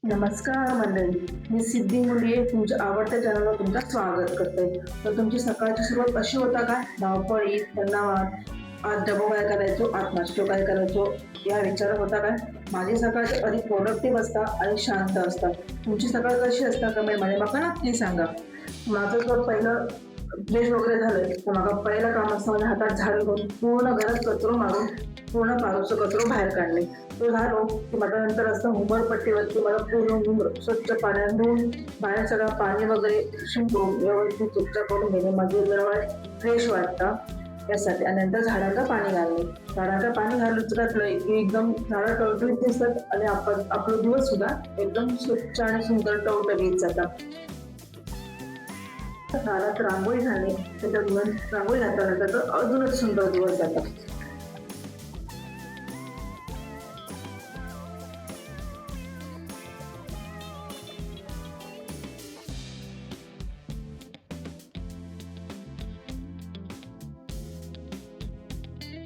नमस्कार मंडळी, मी सिद्धी मुलिये तुमच्या आवडत्या चॅनलवर तुमचं स्वागत करते. तर तुमची सकाळची सुरुवात कशी होता काय? धावपळी, तणावात, आज डबो काय करायचो, आज नाश्तो काय करायचो या विचार होता काय? माझी सकाळची अधिक प्रोडक्टिव्ह असता आणि शांत असता. तुमची सकाळ कशी असता कमेंटमध्ये मला नक्की सांगा. माझं तर पहिलं फ्रेश वगैरे झालंय तर मला पहिलं काम असतं माझ्या हातात झाडू घेऊन पूर्ण घरात कचरो मारून पूर्ण पाऊसचा कचरो बाहेर काढणे. तो झालो की माझ्या नंतर असतं उंबरपट्टीवरती मला पूर्ण स्वच्छ पाण्यात धुवून बाहेर सगळं पाणी वगैरे शिंपडून व्यवस्थित स्वच्छ करून घेणे म्हणजे जरा फ्रेश वाटतं यासाठी. आणि नंतर झाडांना पाणी घालणे. झाडांना पाणी घालून की एकदम झाडं टवटवीत दिसतात आणि आपण आपला दिवस सुद्धा एकदम स्वच्छ आणि सुंदर टवटवीत जातात. दारात रांगोळी घालणे, त्याच्यात रांगोळी घातल्यानंतर तर अजूनच सुंदर दिवस जातात.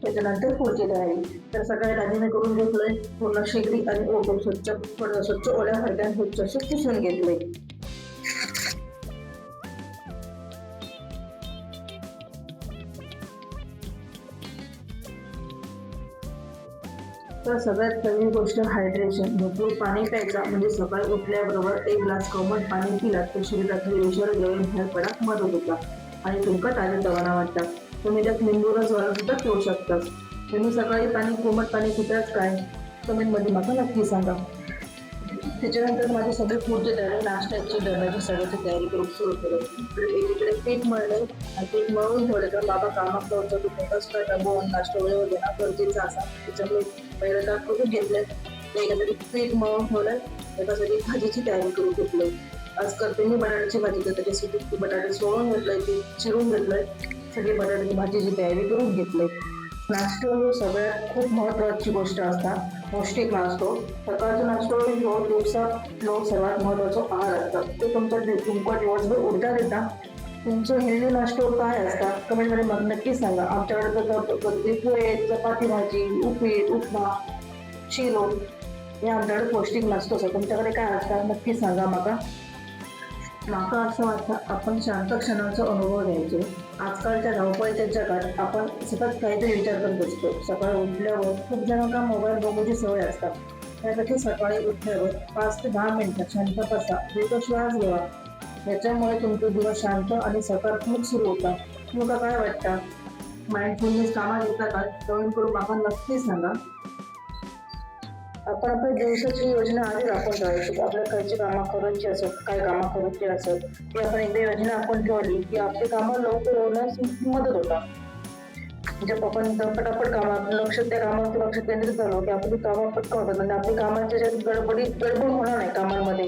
त्याच्यानंतर पुढची तयारी. तर सकाळी दाजीने करून घेतलंय पूर्ण शेगडी आणि ओटून स्वच्छ ओल्या फडक्यात स्वच्छ असे पुसून घेतले. तर सगळ्यात पहिली गोष्ट हायड्रेशन. भरपूर पाणी प्यायचा म्हणजे सकाळी उठल्याबरोबर एक ग्लास कोमट पाणी पिलात तर शरीरातले विषारी द्रव्य बाहेर पडण्यास मदत होतात आणि तुमका ताजेतवाना वाटतात. तुम्ही त्यात लिंबू रस घालून सुद्धा पिऊ शकता. तुम्ही सकाळी कोमट पाणी पिताच काय? कमेंटमध्ये मला नक्की सांगा. त्याच्यानंतर माझी सगळी पुढची तयारी नाश्त्याची डब्याची सगळ्याची तयारी करून सुरू केली. एकीकडे पीठ मळले आणि पीठ मळून ठेवले तर बाबा कामात होतं की कसं डबो नाश्ता वेळेवर देणं गरजेचं असा. त्याच्यामुळे पहिलं ताक करून घेतले. एकासाठी पीठ मळून ठेवलं, एकासाठी भाजीची तयारी करून घेतली. आज करते मी बटाट्याची भाजी तर त्याच्यासाठी बटाटे सोडून घेतलंय, ती चिरून घेतलंय, सगळी बटाट्याची भाजीची तयारी करून घेतली. नाश्ता ही सगळ्यात खूप महत्वाची गोष्ट असतात. पौष्टिक नाश्तो सकाळचा नाश्तो दिवसात सर्वात महत्वाचा आहार असतात. ते तुमचा दिवसभर ऊर्जा देतात. तुमचं हेल्दी नाश्तो काय असतात कमेंटमध्ये मग नक्की सांगा. आमच्याकडे तर पोहे, चपाती भाजी, उपीट, उपमा, शिरो हे आमच्याकडे पौष्टिक नाश्तो असतो. तुमच्याकडे काय असतात नक्की सांगा. माका असं वाटतं आपण शांत क्षणाचा अनुभव घ्यायचो. आजकालच्या धावपळीच्या जगात आपण सतत काहीतरी विचार करत असतो. सकाळी उठल्यावर खूप जणांना मोबाईल बघूची सवय असतात. त्यासाठी सकाळी उठल्यावर 5 ते 10 मिनिटं शांत बसा, दीर्घ श्वास घ्या. याच्यामुळे तुमचे दिवस शांत आणि सकारात्मक सुरू होतात. तुमका काय वाटतं? माइंडफुलनेस कामात येता का? कमेंट करून आपण नक्की सांगा. आपण आपल्या दिवसाची योजना आधी आखून ठेवायची. आपल्या खर्ची कामं करायची असत, काय कामं करायची असत ती आपण एकदा योजना आखून ठेवली की आपली कामं लवकर होण्यास मदत होतात. म्हणजे आपण पटापट कामात लक्ष त्या कामावरती लक्ष केंद्रित झालो की आपली कामं पटकन होतात आणि आपली कामाच्या गडबड होणार नाही कामांमध्ये.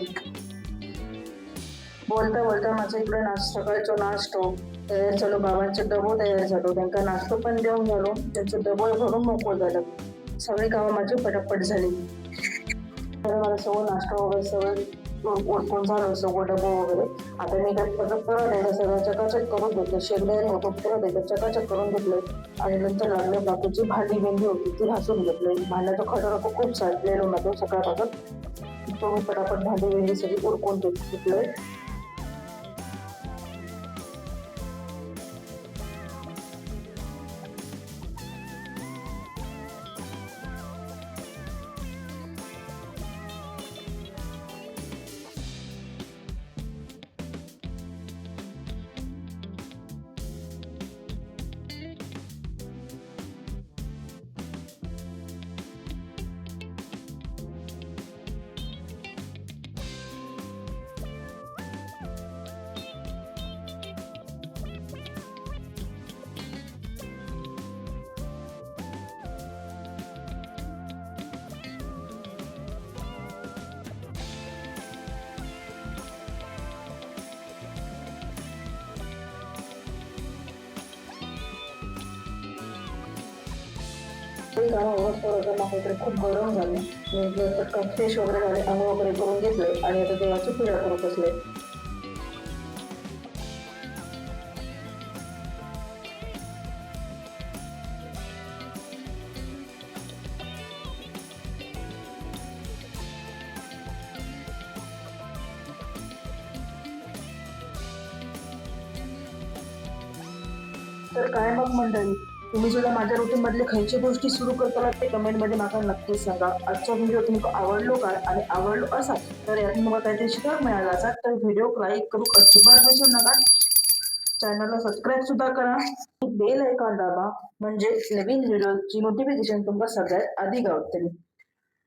बोलता बोलता माझ्या इकडे सकाळचा नाश्तो तयार झालो. बाबांचे डबो तयार झालो, त्यांना नाश्तो पण देऊन झालो, त्यांचं डबो भरून मोकळं झालं. सगळी कामं माझी पटापट झाली. मला सगळं नाश्ता वगैरे सगळं ओळखून झालं, सगळं डबो वगैरे. आता मी काय परत आहे सगळं चकाचक करून घेतलं. शेगड्याने होतो परत एकदा चकाचक करून घेतलं आणि नंतर लागले बाकीची भांडी मेंढी होती ती घासून घेतली. भांड्याचा खटारा खूप साठलेलो ना तो सकाळपासून, तो मी पटापट भांडी मेंढी सगळी उरकून घेतलंय. खूप गरम झाले, पटकन फ्रेश वगैरे झाले, आंघोळ वगैरे करून घेतले आणि आता देवाची पूजा करत असले. तर काय मग मंडळी, तुम्ही सुद्धा माझ्या रुटीन मधले खायच्या गोष्टी सुरू करताना ते कमेंट मध्ये मला नक्कीच सांगा. आजचा व्हिडिओ तुम्हाला आवडलो का आणि आवडलो असा तर यातून मला काहीतरी शिकायला मिळाला असा तर व्हिडिओ लाईक करू अजिबात विसरू नका. चॅनलला सबस्क्राईब सुद्धा करा. बेल आयकॉन दाबा म्हणजे नवीन व्हिडिओची नोटिफिकेशन तुम्हाला सगळ्यात आधी गावतील.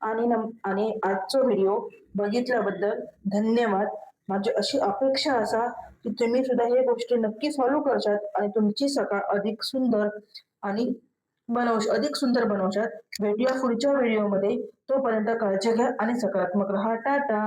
आणि आजचा व्हिडिओ बघितल्याबद्दल धन्यवाद. माझी अशी अपेक्षा असा की तुम्ही सुद्धा हे गोष्टी नक्की फॉलो करशात आणि तुमची सकाळ आणि अधिक सुंदर बनवशात. भेटूया पुढच्या व्हिडिओमध्ये. तोपर्यंत काळजी घ्या आणि सकारात्मक राहा. टाटा.